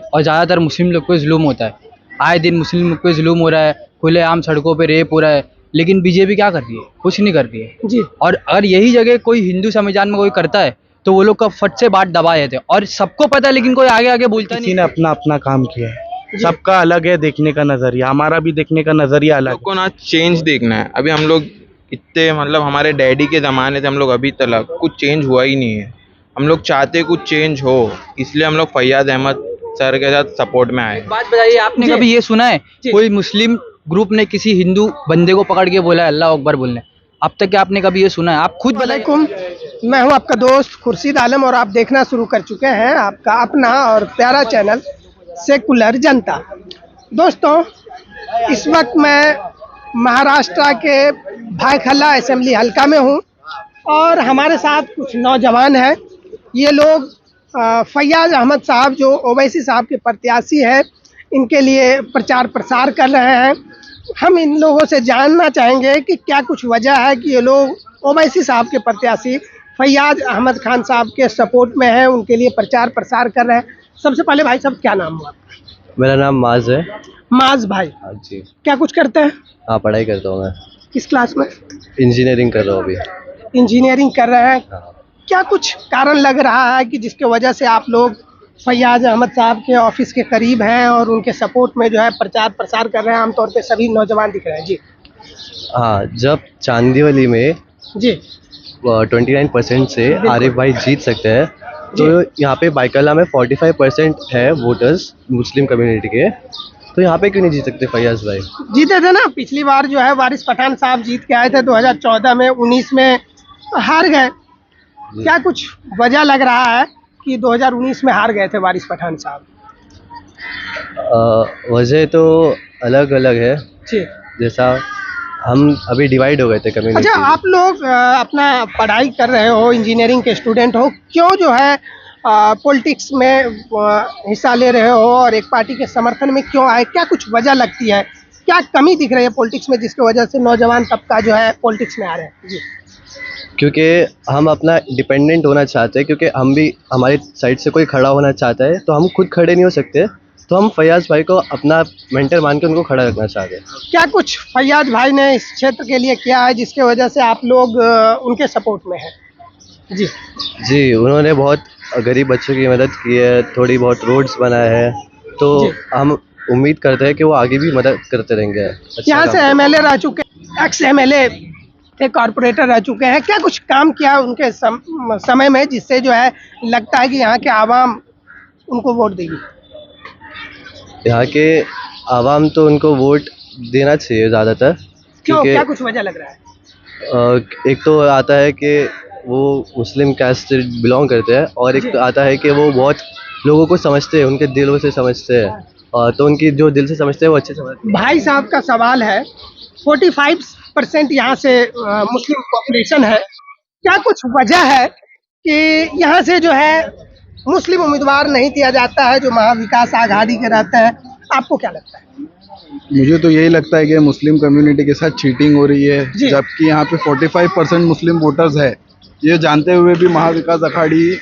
और ज़्यादातर मुस्लिम लोग पे जुल्म होता है। आए दिन मुस्लिम लोग पे जुल्म हो रहा है, खुलेआम सड़कों पे रेप हो रहा है, लेकिन बीजेपी क्या कर रही है? कुछ नहीं कर रही है जी। और अगर यही जगह कोई हिंदू संविधान में कोई करता है तो वो लोग का फट से बात दबा देते हैं और सबको पता है, लेकिन कोई आगे आगे बोलता किसी नहीं। ने अपना अपना काम किया है, सबका अलग है देखने का नजरिया, हमारा भी देखने का नजरिया अलग लोग को ना चेंज देखना है। अभी हम लोग इतने मतलब हमारे डैडी के ज़माने से हम लोग अभी तक कुछ चेंज हुआ ही नहीं है। हम लोग चाहते कुछ चेंज हो, इसलिए हम लोग फैयाज अहमद सर के साथ सपोर्ट में आए। बात बताइए, आपने कभी ये सुना है कोई मुस्लिम ग्रुप ने किसी हिंदू बंदे को पकड़ के बोला है अल्लाह अकबर बोलने? अब तक क्या आपने कभी ये सुना है? आप खुद वालेकुम, मैं हूं आपका दोस्त खुर्शीद आलम और आप देखना शुरू कर चुके हैं आपका अपना और प्यारा चैनल सेकुलर जनता। दोस्तों, इस वक्त मैं महाराष्ट्र के भायखला असेंबली हल्का में हूं और हमारे साथ कुछ नौजवान हैं। ये लोग फैयाज अहमद साहब जो ओवैसी साहब के प्रत्याशी हैं, इनके लिए प्रचार प्रसार कर रहे हैं। हम इन लोगों से जानना चाहेंगे कि क्या कुछ वजह है कि ये लोग ओवैसी साहब के प्रत्याशी फैयाज अहमद खान साहब के सपोर्ट में हैं, उनके लिए प्रचार प्रसार कर रहे हैं। सबसे पहले भाई साहब, क्या नाम हुआ? मेरा नाम माज है। माज भाई, हाँ जी। क्या कुछ करते हैं? हाँ, पढ़ाई करता हूँ मैं। किस क्लास में? इंजीनियरिंग कर रहा हूँ अभी। इंजीनियरिंग कर रहे हैं। हाँ। क्या कुछ कारण लग रहा है कि जिसके वजह से आप लोग फैयाज अहमद साहब के ऑफिस के करीब हैं और उनके सपोर्ट में जो है प्रचार प्रसार कर रहे हैं? आमतौर पे सभी नौजवान दिख रहे हैं जी। हाँ, जब चांदीवली में जी 29% से आरिफ भाई जीत सकते हैं, तो यहाँ पे बाइकला में 45% है वोटर्स मुस्लिम कम्युनिटी के, तो यहाँ पे क्यों नहीं जीत सकते फैयाज भाई? जीते थे ना, पिछली बार जो है वारिस पठान साहब जीत के आए थे 2014 में, 19 में हार गए। क्या कुछ वजह लग रहा है कि 2019 में हार गए थे वारिस पठान साहब? वजह तो अलग अलग है, जी। जैसा हम अभी डिवाइड हो गए थे कम्युनिटी। अच्छा, आप लोग अपना पढ़ाई कर रहे हो, इंजीनियरिंग के स्टूडेंट हो, क्यों जो है पॉलिटिक्स में हिस्सा ले रहे हो और एक पार्टी के समर्थन में क्यों आए? क्या कुछ वजह लगती है, क्या कमी दिख रही है पॉलिटिक्स में जिसकी वजह से नौजवान तबका जो है पॉलिटिक्स में आ रहे हैं? जी। क्योंकि हम अपना डिपेंडेंट होना चाहते हैं, क्योंकि हम भी हमारी साइड से कोई खड़ा होना चाहता है तो हम खुद खड़े नहीं हो सकते, तो हम फैयाज भाई को अपना मेंटर मान के उनको खड़ा रखना चाहते हैं। क्या कुछ फैयाज भाई ने इस क्षेत्र के लिए किया है जिसके वजह से आप लोग उनके सपोर्ट में हैं? जी, उन्होंने बहुत गरीब बच्चों की मदद की है, थोड़ी बहुत रोड्स बनाए हैं, तो हम उम्मीद करते हैं कि वो आगे भी मदद करते रहेंगे। यहाँ से एमएलए रह चुके, एक्स एमएलए थे, कॉर्पोरेटर रह चुके हैं। क्या कुछ काम किया उनके समय में जिससे जो है लगता है कि यहाँ के आवाम उनको वोट देगी? यहाँ के आवाम तो उनको वोट देना चाहिए ज़्यादातर। क्यों, क्या कुछ वजह लग रहा है? एक तो आता है कि वो मुस्लिम कास्ट से बिलोंग करते हैं, और एक तो आता है कि वो बहुत लोगों को समझते हैं, उनके दिलों से समझते हैं, तो उनकी जो दिल से समझते हैं वो अच्छे समझते हैं। भाई साहब का सवाल है, 45% यहाँ से मुस्लिम पॉपुलेशन है। क्या कुछ वजह है कि यहाँ से जो है मुस्लिम उम्मीदवार नहीं दिया जाता है जो महाविकास आघाड़ी के रहते हैं? आपको क्या लगता है? मुझे तो यही लगता है कि मुस्लिम कम्युनिटी के साथ चीटिंग हो रही है, जबकि यहाँ पे 45% मुस्लिम वोटर्स है। ये जानते हुए भी महाविकास आघाड़ी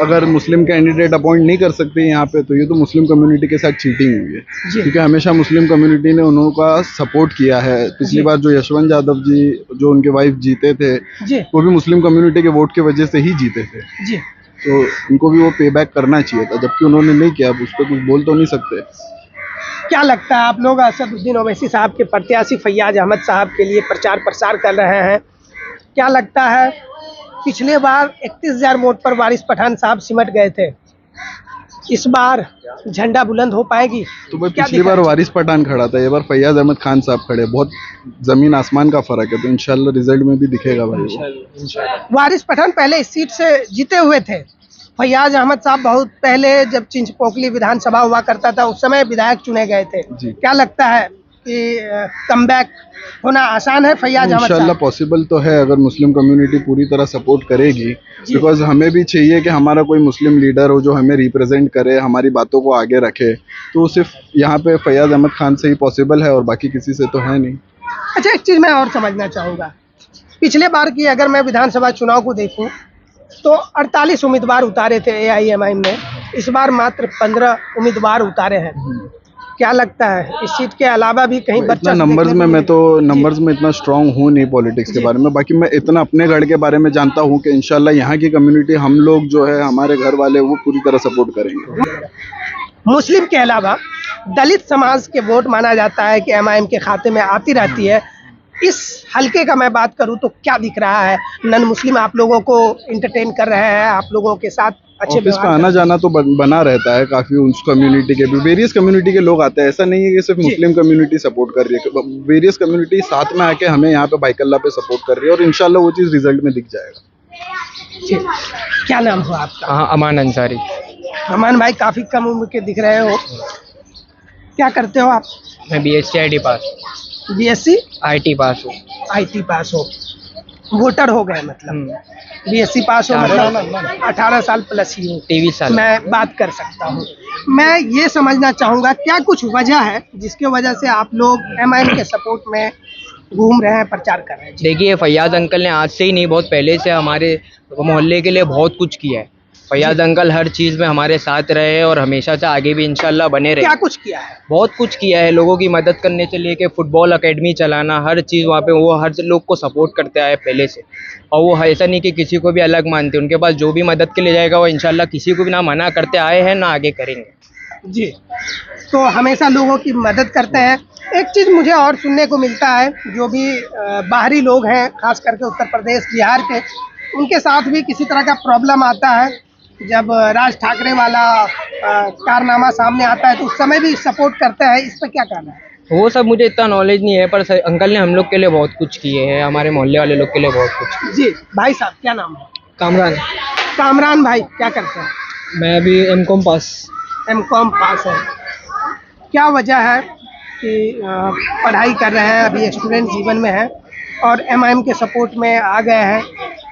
अगर मुस्लिम कैंडिडेट अपॉइंट नहीं कर सकती यहाँ पे, तो ये तो मुस्लिम कम्युनिटी के साथ चीटिंग हुई है, क्योंकि हमेशा मुस्लिम कम्युनिटी ने उनका सपोर्ट किया है। पिछली बार जो यशवंत यादव जी, जो उनके वाइफ जीते थे, वो भी मुस्लिम कम्युनिटी के वोट की वजह से ही जीते थे। तो उनको भी वो पे बैक करना चाहिए था, जबकि उन्होंने नहीं किया। अब उस पर कुछ बोल तो नहीं सकते। क्या लगता है, आप लोग असदुद्दीन ओवैसी साहब के प्रत्याशी फैयाज अहमद साहब के लिए प्रचार प्रसार कर रहे हैं, क्या लगता है पिछले बार 31,000 वोट पर वारिस पठान साहब सिमट गए थे, इस बार झंडा बुलंद हो पाएगी? तो भाई पिछली बार वारिस पठान खड़ा था, ये बार फैयाज अहमद खान साहब खड़े, बहुत जमीन आसमान का फर्क है। तो इंशाल्लाह रिजल्ट में भी दिखेगा भाई। वारिस पठान पहले इस सीट से जीते हुए थे, फैयाज अहमद साहब बहुत पहले जब चिंचपोकली विधानसभा हुआ करता था उस समय विधायक चुने गए थे। क्या लगता है कि कमबैक होना आसान है फैयाज अहमद साहब? इंशाल्लाह पॉसिबल तो है, अगर मुस्लिम कम्युनिटी पूरी तरह सपोर्ट करेगी। बिकॉज हमें भी चाहिए कि हमारा कोई मुस्लिम लीडर हो जो हमें रिप्रेजेंट करे, हमारी बातों को आगे रखे। तो सिर्फ यहाँ पे फैयाज अहमद खान से ही पॉसिबल है और बाकी किसी से तो है नहीं। अच्छा, एक चीज़ मैं और समझना चाहूँगा, पिछले बार की अगर मैं विधानसभा चुनाव को देखूँ तो 48 उम्मीदवार उतारे थे AIMIM ने, इस बार मात्र 15 उम्मीदवार उतारे हैं। क्या लगता है इस सीट के अलावा भी कहीं इतना बच्चा नंबर्स में मैं तो नंबर्स में इतना स्ट्रांग हूँ नहीं पॉलिटिक्स के बारे में, बाकी मैं इतना अपने गढ़ के बारे में जानता हूँ कि इंशाल्लाह यहाँ की कम्युनिटी, हम लोग जो है हमारे घर वाले, वो पूरी तरह सपोर्ट करेंगे। मुस्लिम के अलावा दलित समाज के वोट माना जाता है कि एमआईएम के खाते में आती रहती है। इस हलके का मैं बात करूं तो क्या दिख रहा है? नन मुस्लिम आप लोगों को इंटरटेन कर रहे हैं, आप लोगों के साथ अच्छे ऑफिस व्यवहार का आना जाना तो बना रहता है काफी, उस कम्युनिटी के भी वेरियस कम्युनिटी के लोग आते हैं। ऐसा नहीं है कि सिर्फ मुस्लिम कम्युनिटी सपोर्ट कर रही है, वेरियस कम्युनिटी साथ में आके हमें यहाँ पे बाइकल्ला पे सपोर्ट कर रही है और इंशाल्लाह वो चीज रिजल्ट में दिख जाएगा। जी। क्या नाम हुआ आपका? हाँ, अमान अंसारी। अमान भाई, काफी कम उम्र के दिख रहे हो, क्या करते हो आप? मैं BSc IT pass, BSc IT पास हूँ। IT पास हो, वोटर हो गए मतलब। बीएससी पास हो मतलब 18 साल प्लस ही हो। 23 साल। मैं बात कर सकता हूँ। मैं ये समझना चाहूँगा क्या कुछ वजह है जिसके वजह से आप लोग एमआईएम के सपोर्ट में घूम रहे हैं, प्रचार कर रहे हैं? जी। देखिए, फैयाज अंकल ने आज से ही नहीं, बहुत पहले से हमारे मोहल्ले के लिए बहुत कुछ किया है। फैयाज अंकल हर चीज़ में हमारे साथ रहे और हमेशा से आगे भी इंशाल्लाह बने रहे। क्या कुछ किया है? बहुत कुछ किया है, लोगों की मदद करने से लेके फुटबॉल अकेडमी चलाना, हर चीज़ वहाँ पे वो हर लोग को सपोर्ट करते आए पहले से। और वो ऐसा नहीं कि किसी को भी अलग मानते, उनके पास जो भी मदद के लिए जाएगा वो इंशाल्लाह किसी को भी ना मना करते आए हैं ना आगे करेंगे। जी, तो हमेशा लोगों की मदद करते हैं। एक चीज़ मुझे और सुनने को मिलता है, जो भी बाहरी लोग हैं, खास करके उत्तर प्रदेश बिहार के, उनके साथ भी किसी तरह का प्रॉब्लम आता है। जब राज ठाकरे वाला कारनामा सामने आता है तो उस समय भी सपोर्ट करते हैं, इस पर क्या कहना है? वो सब मुझे इतना नॉलेज नहीं है, पर अंकल ने हम लोग के लिए बहुत कुछ किए हैं, हमारे मोहल्ले वाले लोग के लिए बहुत कुछ। जी भाई साहब, क्या नाम है? कामरान। कामरान भाई, क्या करते हैं? मैं अभी M.Com पास। M.Com पास है। क्या वजह है कि पढ़ाई कर रहे हैं, अभी स्टूडेंट जीवन में है और एमआईएम के सपोर्ट में आ गए हैं,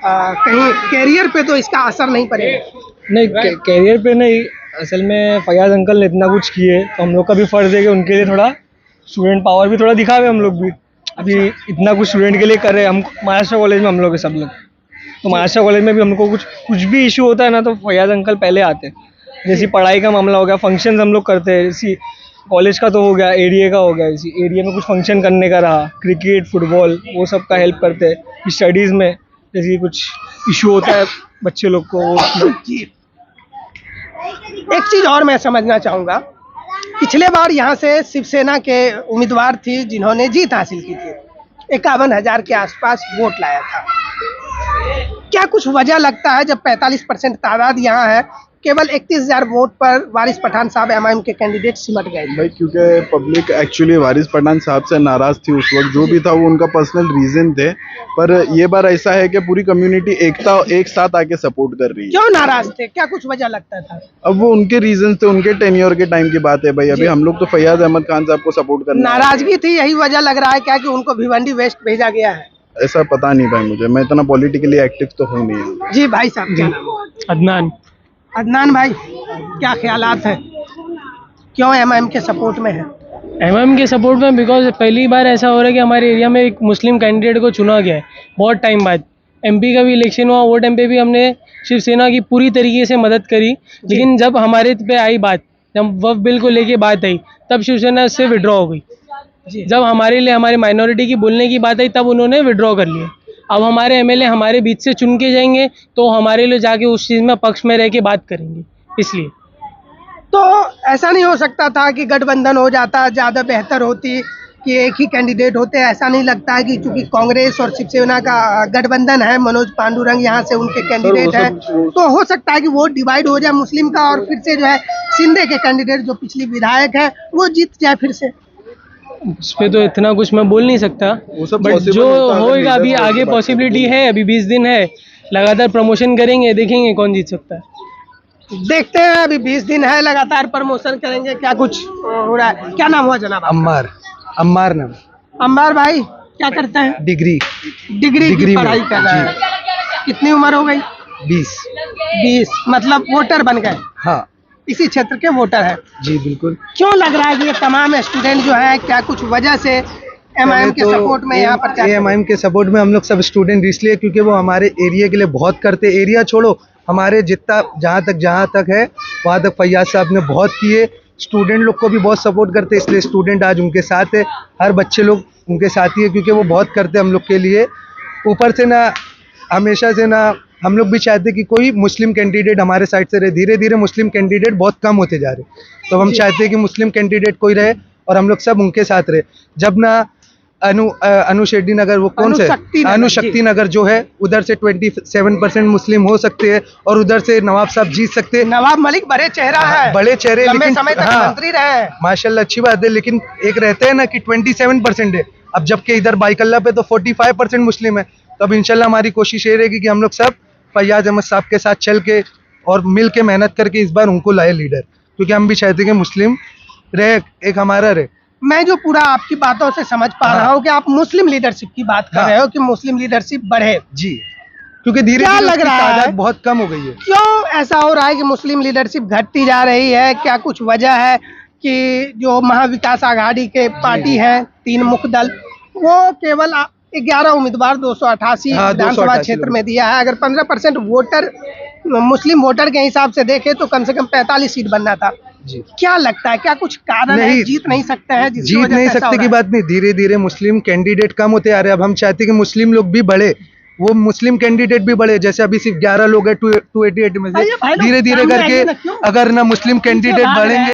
कहीं कैरियर पे तो इसका असर नहीं पड़ेगा? नहीं, कैरियर पे नहीं, असल में फैयाज अंकल ने इतना कुछ किए तो हम लोग का भी फ़र्ज़ है कि उनके लिए थोड़ा स्टूडेंट पावर भी थोड़ा दिखावे। हम लोग भी अभी इतना कुछ स्टूडेंट के लिए कर रहे हैं। हम महाराष्ट्र कॉलेज में हम लोग सब लोग, तो महाराष्ट्र कॉलेज में भी हमको कुछ भी इशू होता है ना तो फैयाज अंकल पहले आते हैं। जैसे पढ़ाई का मामला हो गया, फंक्शंस हम लोग करते हैं, जैसे कॉलेज का तो हो गया, एरिया का हो गया, जैसे एरिया में कुछ फंक्शन करने का रहा, क्रिकेट फुटबॉल वो सब का हेल्प करते हैं। स्टडीज़ में जैसे कुछ इशू होता है बच्चे लोग को वो। एक चीज़ और मैं समझना चाहूँगा, पिछले बार यहाँ से शिवसेना के उम्मीदवार थी जिन्होंने जीत हासिल की थी, 51,000 के आसपास वोट लाया था। क्या कुछ वजह लगता है जब 45% तादाद यहाँ है, केवल 31,000 वोट पर वारिस पठान साहब एमआईएम के कैंडिडेट सिमट गए? भाई, क्योंकि पब्लिक एक्चुअली वारिस पठान साहब से नाराज थी उस वक्त, जो भी था वो उनका पर्सनल रीजन थे। पर ये बार ऐसा है कि पूरी कम्युनिटी एक साथ आके सपोर्ट कर रही है। क्यों नाराज थे? क्या कुछ वजह लगता था? अब वो उनके रीजन थे, उनके टेन्योर के टाइम की बात है भाई। अभी हम लोग तो फैयाज अहमद खान साहब को सपोर्ट करना है। नाराजगी थी, यही वजह लग रहा है क्या कि उनको भिवंडी वेस्ट भेजा गया है? ऐसा पता नहीं भाई मुझे, मैं इतना पॉलिटिकली एक्टिव तो हूँ नहीं। जी भाई साहब, क्या नाम है? अदनान। अदनान भाई, क्या ख्यालात हैं, क्यों एमआईएम के सपोर्ट में है? एमएम के सपोर्ट में बिकॉज पहली बार ऐसा हो रहा है कि हमारे एरिया में एक मुस्लिम कैंडिडेट को चुना गया है बहुत टाइम बाद। MP का भी इलेक्शन हुआ, वो टाइम पे भी हमने शिवसेना की पूरी तरीके से मदद करी, लेकिन जब हमारे पे आई बात, जब वक्फ बिल को लेके बात आई, तब शिवसेना उससे विड्रॉ हो गई। जब हमारे लिए हमारे माइनॉरिटी की बोलने की बात आई तब उन्होंने विड्रॉ कर लिया। अब हमारे MLA हमारे बीच से चुन के जाएंगे तो हमारे लिए जाके उस चीज़ में पक्ष में रह के बात करेंगे, इसलिए। तो ऐसा नहीं हो सकता था कि गठबंधन हो जाता, ज़्यादा बेहतर होती कि एक ही कैंडिडेट होते? ऐसा नहीं लगता है कि चूंकि कांग्रेस और शिवसेना का गठबंधन है, मनोज पांडुरंग यहाँ से उनके कैंडिडेट हैं, तो हो सकता है कि वोट डिवाइड हो जाए मुस्लिम का और फिर से जो है शिंदे के कैंडिडेट जो पिछली विधायक है वो जीत जाए फिर से? उस पर तो इतना कुछ मैं बोल नहीं सकता, बट जो होएगा अभी आगे पॉसिबिलिटी है। अभी 20 दिन है, लगातार प्रमोशन करेंगे, देखेंगे कौन जीत सकता है। देखते हैं, अभी 20 दिन है, लगातार प्रमोशन करेंगे, क्या कुछ हो रहा है। क्या नाम हुआ जनाब? अम्मार नाम। अम्बार भाई, क्या करते हैं? डिग्री की पढ़ाई कर रहे हैं। कितनी उम्र हो गई? 20 मतलब वोटर बन गए? हाँ इसी क्षेत्र के वोटर हैं? जी बिल्कुल। क्यों लग रहा है कि ये तमाम स्टूडेंट जो है, क्या कुछ वजह से एमआईएम के सपोर्ट में यहाँ पर चाहते हैं? एएमआईएम के सपोर्ट में हम लोग सब स्टूडेंट इसलिए क्योंकि वो हमारे एरिया के लिए बहुत करते, एरिया छोड़ो हमारे जितना जहाँ तक है वहाँ तक फैयाज साहब ने बहुत किए, स्टूडेंट लोग को भी बहुत सपोर्ट करते, इसलिए स्टूडेंट आज उनके साथ है, हर बच्चे लोग उनके साथ ही है क्योंकि वो बहुत करते हम लोग के लिए। ऊपर से ना हमेशा से ना हम लोग भी चाहते कि कोई मुस्लिम कैंडिडेट हमारे साइड से रहे, धीरे धीरे मुस्लिम कैंडिडेट बहुत कम होते जा रहे, तो हम चाहते हैं कि मुस्लिम कैंडिडेट कोई रहे और हम लोग सब उनके साथ रहे। जब ना अनु शेट्टी नगर, वो कौन से अणुशक्ति नगर जो है, उधर से 27% मुस्लिम हो सकते हैं और उधर से नवाब साहब जीत सकते हैं। नवाब मलिक बड़े चेहरा है, बड़े चेहरे, लंबे लेकिन समय तक मंत्री रहे हैं। माशाल्लाह अच्छी बात है, लेकिन एक रहते हैं ना कि 27% है, अब जबकि इधर बाइकल्ला पे तो 45% मुस्लिम है। तो अब इंशाल्लाह हमारी कोशिश ये रहेगी कि हम लोग सब फैयाज अहमद साहब के साथ चल के और मिल के मेहनत करके इस बार उनको लाए लीडर, क्योंकि हम भी चाहते हैं कि मुस्लिम रहे, एक हमारा रहे। मैं जो पूरा आपकी बातों से समझ पा रहा हूँ कि आप मुस्लिम लीडरशिप की बात कर रहे हो कि मुस्लिम लीडरशिप बढ़े जी, क्योंकि धीरे क्या धीरे लग रहा है? तादाद बहुत कम हो गई है। क्यों ऐसा हो रहा है कि मुस्लिम लीडरशिप घटती जा रही है? क्या कुछ वजह है कि जो महाविकास आघाड़ी के पार्टी हैं, 3 मुख्य दल, वो केवल 11 उम्मीदवार 288 विधानसभा क्षेत्र में दिया है। अगर 15% वोटर मुस्लिम वोटर के हिसाब से देखें तो कम से कम 45 सीट बनना था जी। क्या लगता है, क्या कुछ कारण है? जीत नहीं सकते हैं? जीत नहीं सकते की बात नहीं, धीरे धीरे मुस्लिम कैंडिडेट कम होते आ रहे हैं। अब हम चाहते हैं कि मुस्लिम लोग भी बढ़े, वो मुस्लिम कैंडिडेट भी बढ़े। जैसे अभी सिर्फ 11 लोग हैं 288 में से, धीरे धीरे करके अगर ना मुस्लिम कैंडिडेट बढ़ेंगे